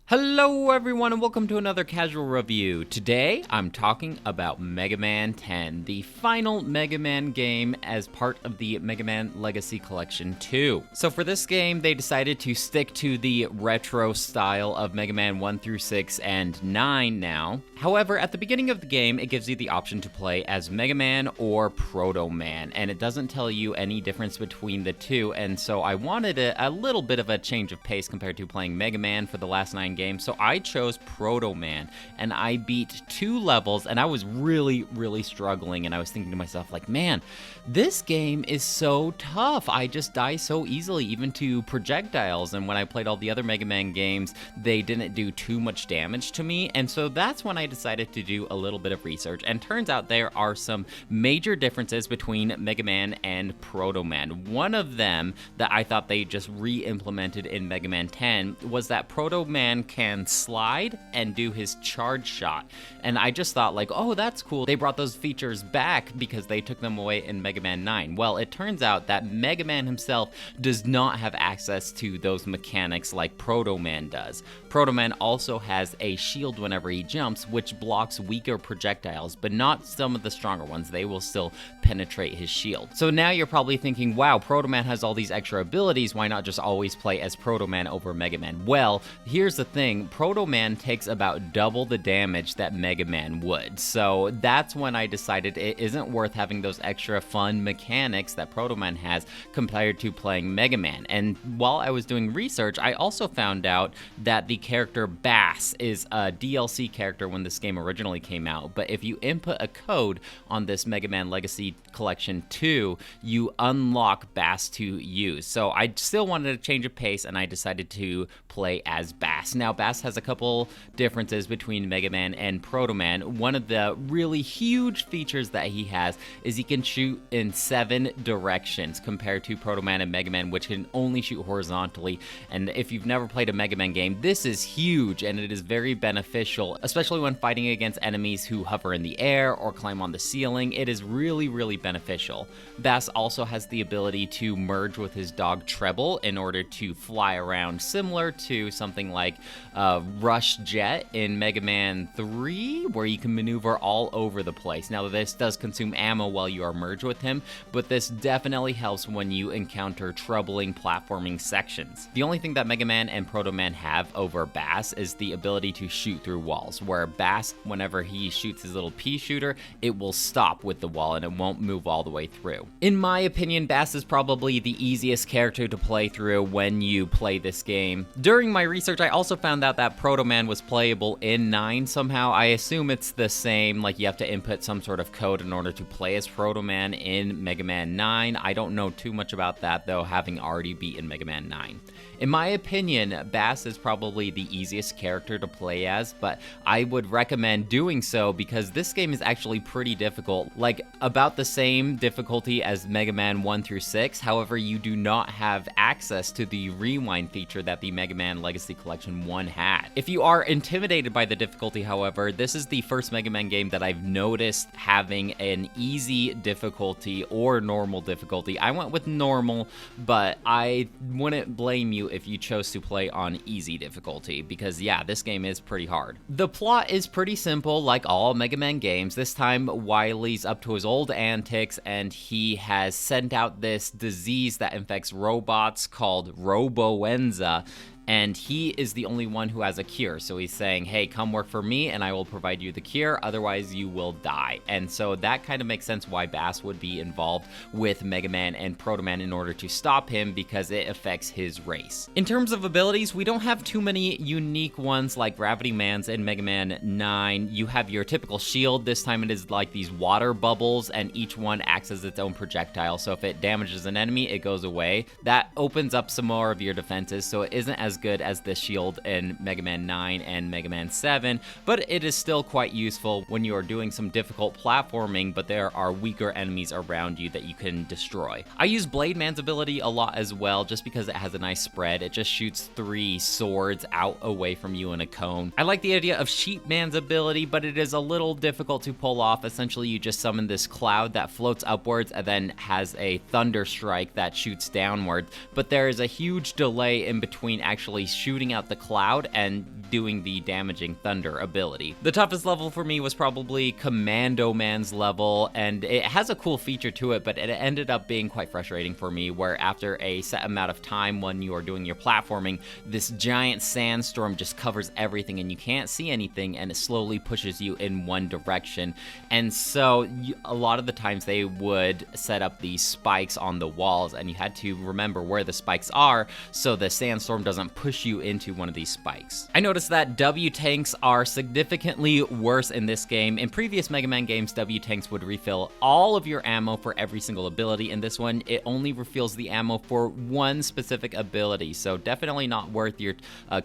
Hello everyone and welcome to another casual review. Today I'm talking about Mega Man 10, the final Mega Man game as part of the Mega Man Legacy Collection 2. So for this game they decided to stick to the retro style of Mega Man 1 through 6 and 9 now. However, at the beginning of the game it gives you the option to play as Mega Man or Proto Man, and it doesn't tell you any difference between the two, and so I wanted a little bit of a change of pace compared to playing Mega Man for the last 9 games, so I chose Proto Man, and I beat 2 levels, and I was really struggling, and I was thinking to myself, like, man, this game is so tough. I just die so easily, even to projectiles, and when I played all the other Mega Man games, they didn't do too much damage to me, and so that's when I decided to do a little bit of research, and turns out there are some major differences between Mega Man and Proto Man. One of them that I thought they just re-implemented in Mega Man 10 was that Proto Man can slide and do his charge shot, and I just thought, like, oh, that's cool. They brought those features back because they took them away in Mega Man 9. Well, it turns out that Mega Man himself does not have access to those mechanics like Proto Man does. Proto Man also has a shield whenever he jumps, which blocks weaker projectiles, but not some of the stronger ones. They will still penetrate his shield. So now you're probably thinking, wow, Proto Man has all these extra abilities, why not just always play as Proto Man over Mega Man? Well, here's the thing, Proto Man takes about double the damage that Mega Man would. So that's when I decided it isn't worth having those extra fun mechanics that Proto Man has compared to playing Mega Man. And while I was doing research, I also found out that the character Bass is a DLC character when this game originally came out, but if you input a code on this Mega Man Legacy Collection 2, you unlock Bass to use. So I still wanted a change of pace, and I decided to play as Bass. Now, Bass has a couple differences between Mega Man and Proto Man. One of the really huge features that he has is he can shoot in 7 directions compared to Proto Man and Mega Man, which can only shoot horizontally. And if you've never played a Mega Man game, this is huge, and it is very beneficial, especially when fighting against enemies who hover in the air or climb on the ceiling. It is really beneficial. Bass also has the ability to merge with his dog Treble in order to fly around, similar to something like Rush Jet in Mega Man 3, where you can maneuver all over the place. Now, this does consume ammo while you are merged with him, but this definitely helps when you encounter troubling platforming sections. The only thing that Mega Man and Proto Man have over Bass is the ability to shoot through walls, where Bass, whenever he shoots his little pea shooter, it will stop with the wall and it won't move all the way through. In my opinion, Bass is probably the easiest character to play through when you play this game. During my research, I also found out that Proto Man was playable in 9 somehow. I assume it's the same, like you have to input some sort of code in order to play as Proto Man in Mega Man 9. I don't know too much about that though, having already beaten Mega Man 9. In my opinion, Bass is probably the easiest character to play as, but I would recommend doing so because this game is actually pretty difficult, like about the same difficulty as Mega Man 1 through 6. However, you do not have access to the rewind feature that the Mega Man Legacy Collection 1 had. If you are intimidated by the difficulty, however, this is the first Mega Man game that I've noticed having an easy difficulty or normal difficulty. I went with normal, but I wouldn't blame you if you chose to play on easy difficulty, because yeah, this game is pretty hard. The plot is pretty simple, like all Mega Man games. This time Wily's up to his old antics, and he has sent out this disease that infects robots called Roboenza, and he is the only one who has a cure. So he's saying, hey, come work for me and I will provide you the cure, otherwise you will die. And so that kind of makes sense why Bass would be involved with Mega Man and Proto Man in order to stop him, because it affects his race. In terms of abilities, we don't have too many unique ones like Gravity Man's in Mega Man 9. You have your typical shield. This time it is like these water bubbles, and each one acts as its own projectile. So if it damages an enemy, it goes away. That opens up some more of your defenses, so it isn't as good as the shield in Mega Man 9 and Mega Man 7, but it is still quite useful when you are doing some difficult platforming, but there are weaker enemies around you that you can destroy. I use Blade Man's ability a lot as well, just because it has a nice spread. It just shoots 3 swords out away from you in a cone. I like the idea of Sheep Man's ability, but it is a little difficult to pull off. Essentially, you just summon this cloud that floats upwards and then has a thunder strike that shoots downward, but there is a huge delay in between actually shooting out the cloud and doing the damaging thunder ability. The toughest level for me was probably Commando Man's level, and it has a cool feature to it, but it ended up being quite frustrating for me, where after a set amount of time when you are doing your platforming, this giant sandstorm just covers everything and you can't see anything, and it slowly pushes you in one direction. And so a lot of the times they would set up these spikes on the walls, and you had to remember where the spikes are so the sandstorm doesn't push you into one of these spikes. I noticed that W tanks are significantly worse in this game. In previous Mega Man games, W tanks would refill all of your ammo for every single ability. In this one, it only refills the ammo for one specific ability, so definitely not worth your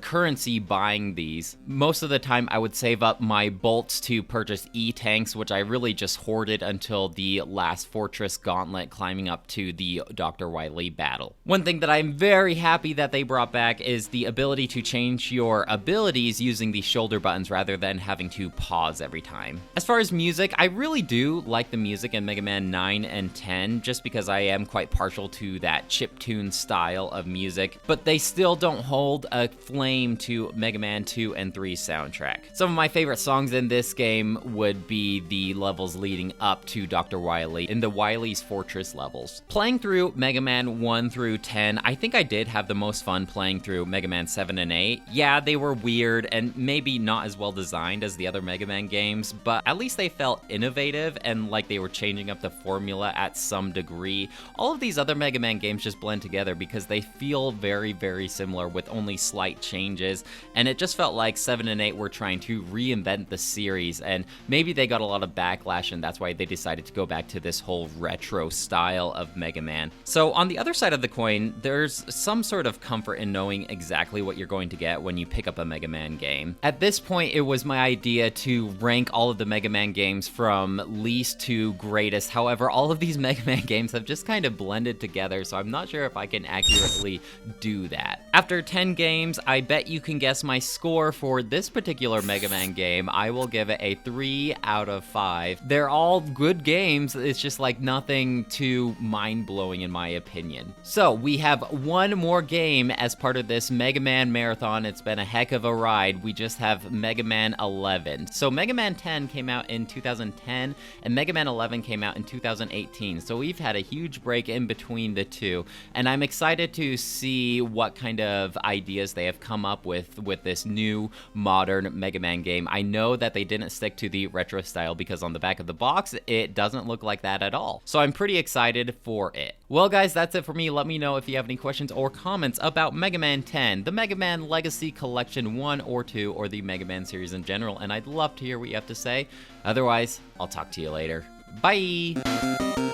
currency buying these. Most of the time, I would save up my bolts to purchase E-tanks, which I really just hoarded until the last Fortress Gauntlet, climbing up to the Dr. Wily battle. One thing that I'm very happy that they brought back is the ability to change your abilities using the shoulder buttons rather than having to pause every time. As far as music, I really do like the music in Mega Man 9 and 10, just because I am quite partial to that chiptune style of music, but they still don't hold a flame to Mega Man 2 and 3's soundtrack. Some of my favorite songs in this game would be the levels leading up to Dr. Wily in the Wily's Fortress levels. Playing through Mega Man 1 through 10, I think I did have the most fun playing through Mega Man 7 and 8. Yeah, they were weird and maybe not as well designed as the other Mega Man games, but at least they felt innovative and like they were changing up the formula at some degree. All of these other Mega Man games just blend together because they feel very, very similar with only slight changes, and it just felt like 7 and 8 were trying to reinvent the series, and maybe they got a lot of backlash, and that's why they decided to go back to this whole retro style of Mega Man. So on the other side of the coin, there's some sort of comfort in knowing exactly what you're going to get when you pick up a Mega Man game. At this point, it was my idea to rank all of the Mega Man games from least to greatest. However, all of these Mega Man games have just kind of blended together, so I'm not sure if I can accurately do that. After 10 games, I bet you can guess my score for this particular Mega Man game. I will give it a 3 out of 5. They're all good games, it's just like nothing too mind-blowing in my opinion. So we have one more game as part of this Mega Man marathon. It's been a heck of a ride. We just have Mega Man 11. So Mega Man 10 came out in 2010 and Mega Man 11 came out in 2018. So we've had a huge break in between the two, and I'm excited to see what kind of ideas they have come up with this new modern Mega Man game. I know that they didn't stick to the retro style because on the back of the box, it doesn't look like that at all. So I'm pretty excited for it. Well guys, that's it for me. Let me know if you have any questions or comments about Mega Man 10, the Mega Man Legacy Collection 1 or 2, or the Mega Man series in general, and I'd love to hear what you have to say. Otherwise, I'll talk to you later. Bye!